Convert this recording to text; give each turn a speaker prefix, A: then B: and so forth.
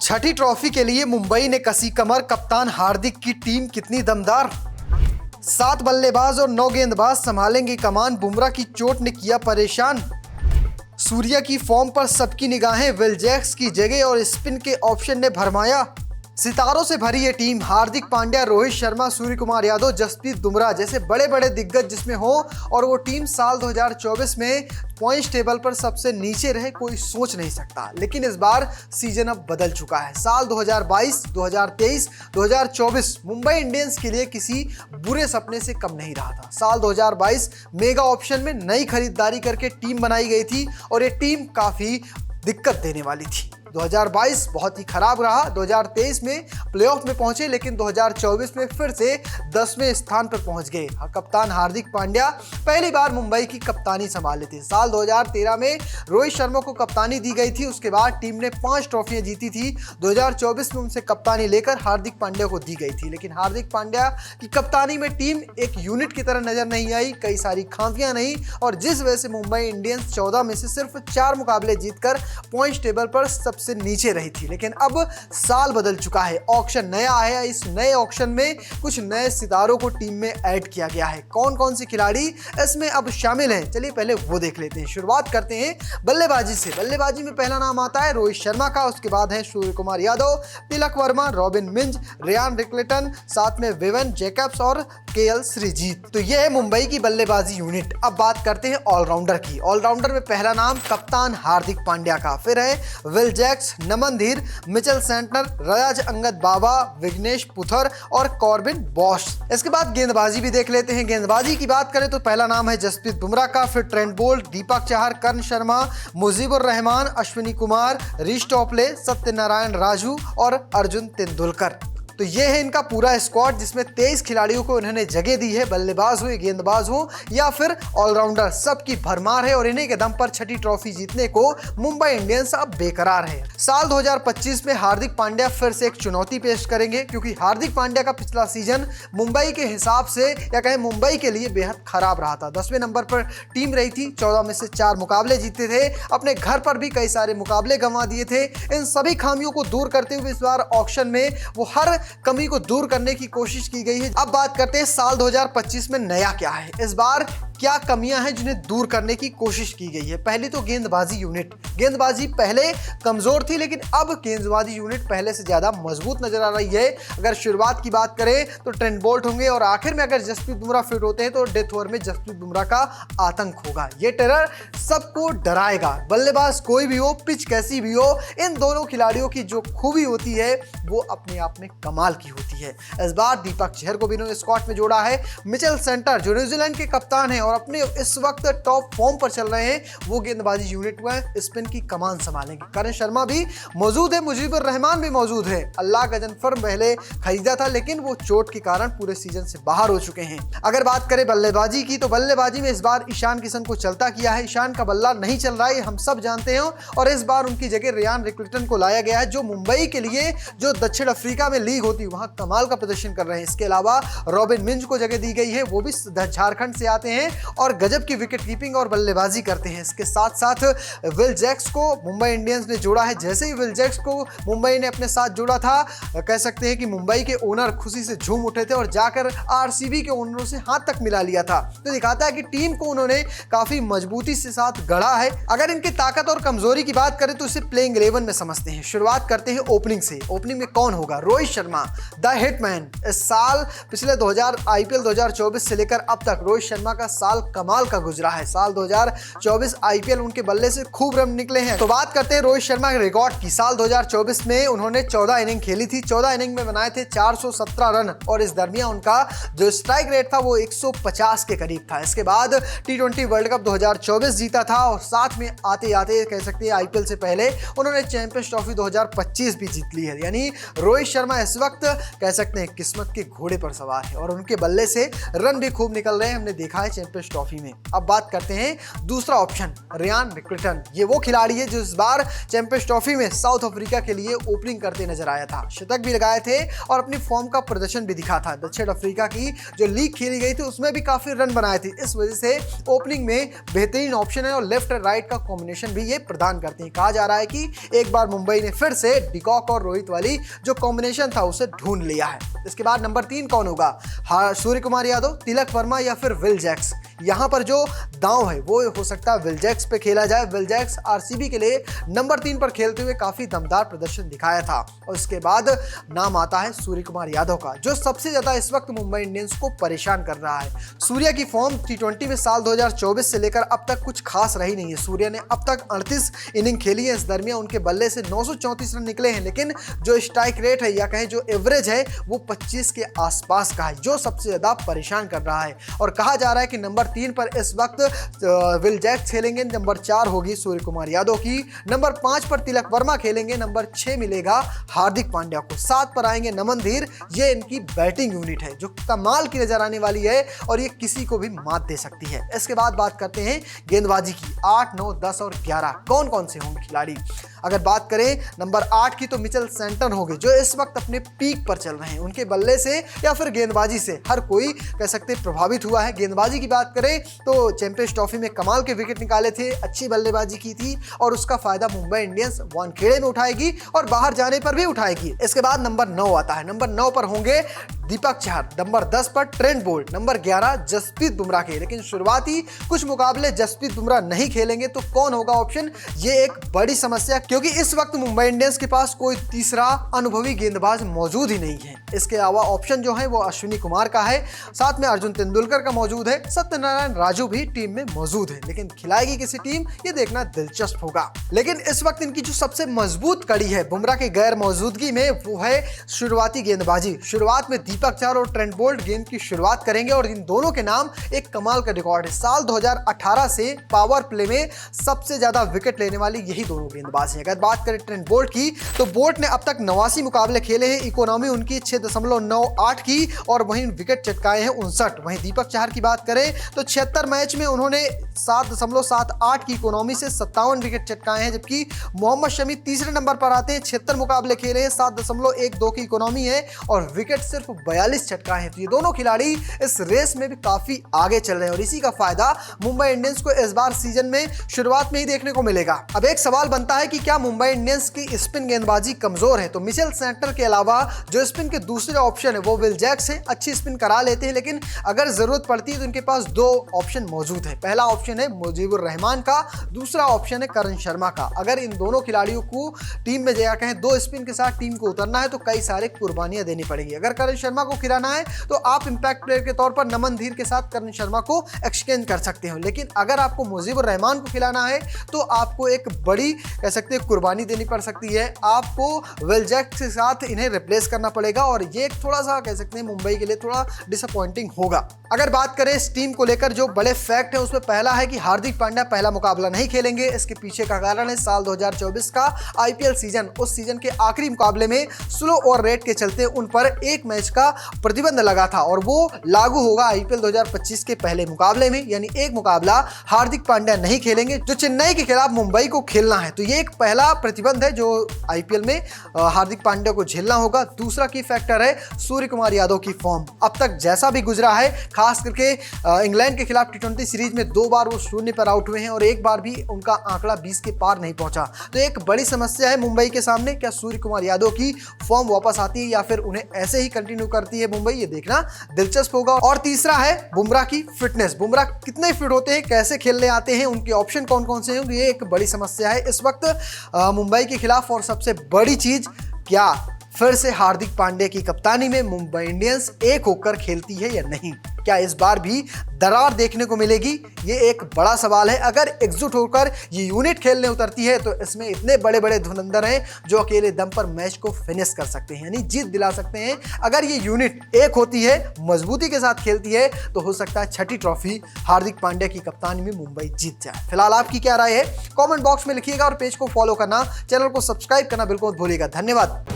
A: छठी trophy के लिए मुंबई ने कसी कमर। कप्तान हार्दिक की टीम कितनी दमदार। 7 बल्लेबाज और 9 गेंदबाज संभालेंगे कमान। बुमराह की चोट ने किया परेशान। सूर्या की फॉर्म पर सबकी निगाहें। विल जैक्स की जगह और स्पिन के ऑप्शन ने भरमाया। सितारों से भरी ये टीम हार्दिक पांड्या, रोहित शर्मा, सूर्य कुमार यादव, जसप्रीत बुमराह जैसे बड़े बड़े दिग्गज जिसमें हो और वो टीम साल 2024 में पॉइंट्स टेबल पर सबसे नीचे रहे, कोई सोच नहीं सकता। लेकिन इस बार सीजन अब बदल चुका है। साल 2022, 2023, 2024 मुंबई इंडियंस के लिए किसी बुरे सपने से कम नहीं रहा था। साल 2022 मेगा ऑप्शन में नई खरीदारी करके टीम बनाई गई थी और ये टीम काफी दिक्कत देने वाली थी। 2022 बहुत ही खराब रहा। 2023 में प्लेऑफ में पहुंचे लेकिन 2024 में फिर से 10वें स्थान पर पहुंच गए। कप्तान हार्दिक पांड्या पहली बार मुंबई की कप्तानी संभाले थे। साल 2013 में रोहित शर्मा को कप्तानी दी गई थी। उसके बाद टीम ने 5 ट्रॉफियां जीती थी। 2024 में उनसे कप्तानी लेकर हार्दिक पांड्या को दी गई थी, लेकिन हार्दिक पांड्या की कप्तानी में टीम एक यूनिट की तरह नजर नहीं आई। कई सारी खामियां नहीं और जिस वजह से मुंबई इंडियंस 14 में से सिर्फ 4 मुकाबले जीतकर पॉइंट्स टेबल पर सबसे नीचे रही थी। लेकिन अब साल बदल चुका है, ऑक्शन नया है। इस नए ऑक्शन में कुछ नए सितारों को टीम में ऐड किया गया है। कौन कौन से खिलाड़ी इसमें अब शामिल हैं, चलिए पहले वो देख लेते हैं। शुरुआत करते हैं बल्लेबाजी से। बल्लेबाजी में पहला नाम आता है रोहित शर्मा का, उसके बाद है सूर्य कुमार यादव, तिलक वर्मा, रॉबिन मिंज, रियान रिकलेटन, साथ में विवन जैकब्स और केएल श्रीजीत। तो यह है मुंबई की बल्लेबाजी यूनिट। अब बात करते हैं ऑलराउंडर की। ऑलराउंडर में पहला नाम कप्तान हार्दिक पांड्या का, फिर है विल जैक्स, नमन धीर, मिचेल सेंटनर, रयाज अंगद बाबा, विघ्नेश पुथर और कॉर्बिन बॉश। इसके बाद गेंदबाजी भी देख लेते हैं। गेंदबाजी की बात करें तो पहला नाम है जसप्रीत बुमराह का, फिर ट्रेंट बोल्ट, दीपक चाहर, कर्ण शर्मा, मुजीबुर रहमान, अश्विनी कुमार, ऋषभ टोपले, सत्यनारायण राजू और अर्जुन तेंदुलकर। तो ये है इनका पूरा स्क्वाड जिसमें 23 खिलाड़ियों को इन्होंने जगह दी है। बल्लेबाज हो, गेंदबाज हो या फिर ऑलराउंडर, सबकी भरमार है और इन्हीं के दम पर छठी ट्रॉफी जीतने को मुंबई इंडियंस अब बेकरार है। साल 2025 में हार्दिक पांड्या फिर से एक चुनौती पेश करेंगे, क्योंकि हार्दिक पांड्या का पिछला सीजन मुंबई के हिसाब से या कहें मुंबई के लिए बेहद खराब रहा था। 10वें नंबर पर टीम रही थी, 14 में से 4 मुकाबले जीते थे, अपने घर पर भी कई सारे मुकाबले गंवा दिए थे। इन सभी खामियों को दूर करते हुए इस बार ऑक्शन में वो हर कमी को दूर करने की कोशिश की गई है। अब बात करते हैं साल 2025 में नया क्या है। इस बार क्या कमियां हैं जिन्हें दूर करने की कोशिश की गई है। पहली तो गेंदबाजी यूनिट। गेंदबाजी पहले कमजोर थी लेकिन अब गेंदबाजी यूनिट पहले से ज्यादा मजबूत नजर आ रही है। अगर शुरुआत की बात करें तो ट्रेंट बोल्ट होंगे और आखिर में अगर जसप्रीत बुमराह फिट होते हैं तो डेथ ओवर में जसप्रीत बुमराह का आतंक होगा। ये टेरर सबको डराएगा। बल्लेबाज कोई भी हो, पिच कैसी भी हो, इन दोनों खिलाड़ियों की जो खूबी होती है वो अपने आप में कमाल की होती है। इस बार दीपक चहर को भी इन्होंने स्क्वाड में जोड़ा है। मिचेल सेंटर जो न्यूजीलैंड के कप्तान है और अपने इस वक्त टॉप फॉर्म पर चल रहे हैं, वो गेंदबाजी यूनिट में स्पिन की कमान संभालेंगे। कर्ण शर्मा भी मौजूद है, मुजीबुर रहमान भी मौजूद है। अल्लाह गजनफर पहले खरीदा था लेकिन वो चोट के कारण पूरे सीजन से बाहर हो चुके हैं। अगर बात करें बल्लेबाजी की तो बल्लेबाजी में इस बार ईशान किशन को चलता किया है। ईशान का बल्ला नहीं चल रहा है, हम सब जानते हैं, और इस बार उनकी जगह रियान रिकलेटन को लाया गया है, जो मुंबई के लिए जो दक्षिण अफ्रीका में लीग होती है वहां कमाल का प्रदर्शन कर रहे हैं। इसके अलावा रॉबिन मिंज को जगह दी गई है, वो भी झारखंड से आते हैं और गजब की विकेट कीपिंग और बल्लेबाजी करते हैं। इसके साथ साथ विल जैक्स को मुंबई इंडियंस ने जोड़ा है। जैसे ही विल जैक्स को मुंबई ने अपने साथ जोड़ा था, कह सकते हैं कि मुंबई के ओनर खुशी से झूम उठे थे और जाकर आरसीबी के ओनरों से हाथ तक मिला लिया था। तो दिखाता है कि टीम को उन्होंने काफी मजबूती से साथ गढ़ा है। अगर इनकी ताकत और कमजोरी की बात करें तो इसे प्लेइंग 11 में समझते हैं। शुरुआत करते हैं ओपनिंग से। ओपनिंग में कौन होगा? Rohit Sharma, the hitman. इस साल पिछले 2000 आईपीएल 2024 से लेकर अब तक रोहित शर्मा का साल कमाल का गुजरा है। साल 2024 आईपीएल उनके बल्ले से खूब रन निकले हैं। तो बात करते हैं रोहित शर्मा के रिकॉर्ड की। साल 2024 में उन्होंने 14 इनिंग खेली थी। 14 इनिंग में बनाए थे 417 रन और इस दरमियान उनका जो स्ट्राइक रेट था वो 150 के करीब था। इसके बाद टी20 वर्ल्ड कप 2024 जीता था और साथ में आते आते कह सकते हैं आईपीएल से पहले उन्होंने चैंपियंस ट्रॉफी 2025 भी जीत ली है। यानी रोहित शर्मा इस वक्त कह सकते हैं किस्मत के घोड़े पर सवार है और उनके बल्ले से रन भी खूब निकल रहे हैं। हमने देखा है चैंपियंस ट्रॉफी में। अब बात करते हैं दूसरा ऑप्शन, रियान रिकर्टन। ये वो खिलाड़ी है जो इस बार चैंपियंस ट्रॉफी में साउथ अफ्रीका के लिए ओपनिंग करते नजर आया था, शतक भी लगाए थे और अपनी फॉर्म का प्रदर्शन भी दिखा था। दक्षिण अफ्रीका की जो लीग खेली गई थी उसमें भी काफी रन बनाए थे, इस वजह से ओपनिंग में बेहतरीन ऑप्शन है और लेफ्ट राइट का कॉम्बिनेशन भी ये प्रदान करते हैं। कहा जा रहा है कि एक बार मुंबई ने फिर से डिकॉक और रोहित वाली जो कॉम्बिनेशन था उसे ढूंढ लिया है। इसके बाद नंबर 3 कौन होगा? सूर्य कुमार यादव, तिलक वर्मा या फिर विल जैक्स। यहां पर जो दांव है वो हो सकता है विल जैक्स पे खेला जाए। विल जैक्स आरसीबी के लिए नंबर 3 पर खेलते हुए काफी दमदार प्रदर्शन दिखाया था। और इसके बाद नाम आता है सूर्य कुमार यादव का, जो सबसे ज्यादा इस वक्त मुंबई इंडियंस को परेशान कर रहा है। सूर्य की फॉर्म टी20 में साल 2024 से लेकर अब तक कुछ खास रही नहीं है। सूर्य ने अब तक 38 इनिंग खेली है, इस दरमियान उनके बल्ले से 934 रन निकले हैं, लेकिन जो स्ट्राइक रेट है या कहें जो एवरेज है वो 25 के आसपास का है, जो सबसे ज्यादा परेशान कर रहा है। और कहा जा रहा है कि नंबर 3 पर इस वक्त विल जैक्स खेलेंगे, नंबर 4 होगी सूर्य कुमार यादव की, नंबर 5 पर तिलक वर्मा खेलेंगे, नंबर 6 मिलेगा हार्दिक पांड्या को, 7 पर आएंगे नमन धीर। ये इनकी बैटिंग यूनिट है जो कमाल की नजर आने वाली है और ये किसी को भी मात दे सकती है। इसके बाद बात करते हैं गेंदबाजी की। 8, 9, 10 और 11 कौन कौन से होंगे खिलाड़ी? अगर बात करें नंबर 8 की तो मिचेल सैंटनर होंगे, जो इस वक्त अपने पीक पर चल रहे हैं। उनके बल्ले से या फिर गेंदबाजी से हर कोई कह सकते हैं प्रभावित हुआ है। गेंदबाजी की बात करें तो चैंपियंस ट्रॉफी में कमाल के विकेट निकाले थे, अच्छी बल्लेबाजी की थी और उसका फायदा मुंबई इंडियंस वानखेड़े में उठाएगी और बाहर जाने पर भी उठाएगी। इसके बाद नंबर 9 आता है। नंबर 9 पर होंगे दीपक चहर, नंबर 10 पर Trent Boult, number 11 Jasprit Bumrah के। लेकिन शुरुआती कुछ मुकाबले जसप्रीत बुमराह नहीं खेलेंगे तो कौन होगा ऑप्शन? ये एक बड़ी समस्या, क्योंकि इस वक्त मुंबई इंडियंस के पास कोई तीसरा अनुभवी गेंदबाज मौजूद ही नहीं है। इसके अलावा ऑप्शन जो है वो अश्विनी कुमार का है, साथ में अर्जुन तेंदुलकर का मौजूद है, सत्यनारायण राजू भी टीम में मौजूद है। लेकिन खिलाएगी किसी टीम, ये देखना दिलचस्प होगा। लेकिन इस वक्त इनकी जो सबसे मजबूत कड़ी है बुमराह की गैर मौजूदगी में, वो है शुरुआती गेंदबाजी। शुरुआत में दीपक चहर और ट्रेंट बोल्ट गेंद की शुरुआत करेंगे और इन दोनों के नाम एक कमाल का रिकॉर्ड है। साल 2018 से पावर प्ले में सबसे ज्यादा विकेट लेने वाली यही दोनों गेंदबाज हैं। अगर बात करें ट्रेंट बोल्ट की तो बोल्ट ने अब तक 89 मुकाबले खेले हैं, इकोनॉमी उनकी 6.98 की और वहीं विकेट चटकाए हैं 59। वहीं दीपक चहर की बात करें तो 76 मैच में उन्होंने 7.78 की इकोनॉमी से 57 विकेट चटकाए हैं, जबकि मोहम्मद शमी तीसरे नंबर पर आते हैं, 76 मुकाबले खेले हैं, 7.12 की इकोनॉमी है और विकेट सिर्फ 42 चटकाए हैं। तो ये दोनों खिलाड़ी इस रेस में भी काफी आगे चल रहे हैं और इसी का फायदा मुंबई इंडियंस को इस बार सीजन में शुरुआत में ही देखने को मिलेगा। अब एक सवाल बनता है कि क्या मुंबई इंडियंस की स्पिन गेंदबाजी कमजोर है? तो मिचेल सैंटनर के अलावा जो स्पिन के दूसरे ऑप्शन है वो विल जैक्स है, अच्छी स्पिन करा लेते हैं, लेकिन अगर जरूरत पड़ती है तो इनके पास 2 ऑप्शन मौजूद है। पहला ऑप्शन है मुजीबुर रहमान का, दूसरा ऑप्शन है करण शर्मा का। अगर इन दोनों खिलाड़ियों को टीम में जगह कहें 2 स्पिन के साथ टीम को उतरना है तो कई सारे कुर्बानियां देनी पड़ेगी। अगर करण शर्मा को खिलाना है तो आप इंपैक्ट प्लेयर के तौर पर नमन धीर के साथ करण शर्मा को एक्सचेंज कर सकते हो, लेकिन अगर आपको मुजीबुर रहमान को खिलाना है तो आपको एक बड़ी कह सकते हैं कुर्बानी देनी पड़ सकती है। आपको विल जैक्स के साथ इन्हें रिप्लेस करना पड़ेगा और ये थोड़ा सा कह सकते हैं मुंबई के लिए थोड़ा डिसअपॉइंटिंग होगा। अगर बात करें इस टीम को लेकर जो बड़े फैक्ट है उसमें पहला है कि हार्दिक पांड्या पहला मुकाबला नहीं खेलेंगे। इसके पीछे का कारण है साल 2024 का आईपीएल सीजन, उस सीजन के आखिरी मुकाबले में स्लो ओवर रेट के चलते उन पर एक मैच का प्रतिबंध लगा था और वो लागू होगा आईपीएल 2025 के पहले मुकाबले में, यानी एक मुकाबला हार्दिक पांड्या नहीं खेलेंगे जो चेन्नई के खिलाफ मुंबई को खेलना है। तो ये एक पहला प्रतिबंध है जो आईपीएल में हार्दिक पांड्या को झेलना होगा। दूसरा की फैक्टर है सूर्य कुमार यादव की फॉर्म। अब तक जैसा भी गुजरा है, खास करके इंग्लैंड के खिलाफ टी20 सीरीज में 2 बार वो 0 पर आउट हुए हैं और एक बार भी उनका आंकड़ा 20 के पार नहीं पहुंचा। तो एक बड़ी समस्या है मुंबई के सामने। क्या सूर्य कुमार यादव की फॉर्म वापस आती है या फिर उन्हें ऐसे ही कंटिन्यू करती है मुंबई, ये देखना दिलचस्प होगा। और तीसरा है बुमराह की फिटनेस। बुमराह कितने फिट होते हैं, कैसे खेलने आते हैं, उनके ऑप्शन कौन कौन से हैं, ये एक बड़ी समस्या है इस वक्त मुंबई के खिलाफ। और सबसे बड़ी चीज, क्या फिर से हार्दिक पांड्या की कप्तानी में मुंबई इंडियंस एक होकर खेलती है या नहीं? क्या इस बार भी दरार देखने को मिलेगी? ये एक बड़ा सवाल है। अगर एकजुट होकर ये यूनिट खेलने उतरती है तो इसमें इतने बड़े बड़े धुरंधर हैं जो अकेले दम पर मैच को फिनिश कर सकते हैं, यानी जीत दिला सकते हैं। अगर ये यूनिट एक होती है, मजबूती के साथ खेलती है, तो हो सकता है 6ठी ट्रॉफी हार्दिक पांड्या की कप्तानी में मुंबई जीत जाए। फिलहाल आपकी क्या राय है, कॉमेंट बॉक्स में लिखिएगा और पेज को फॉलो करना, चैनल को सब्सक्राइब करना बिल्कुल मत भूलिएगा। धन्यवाद।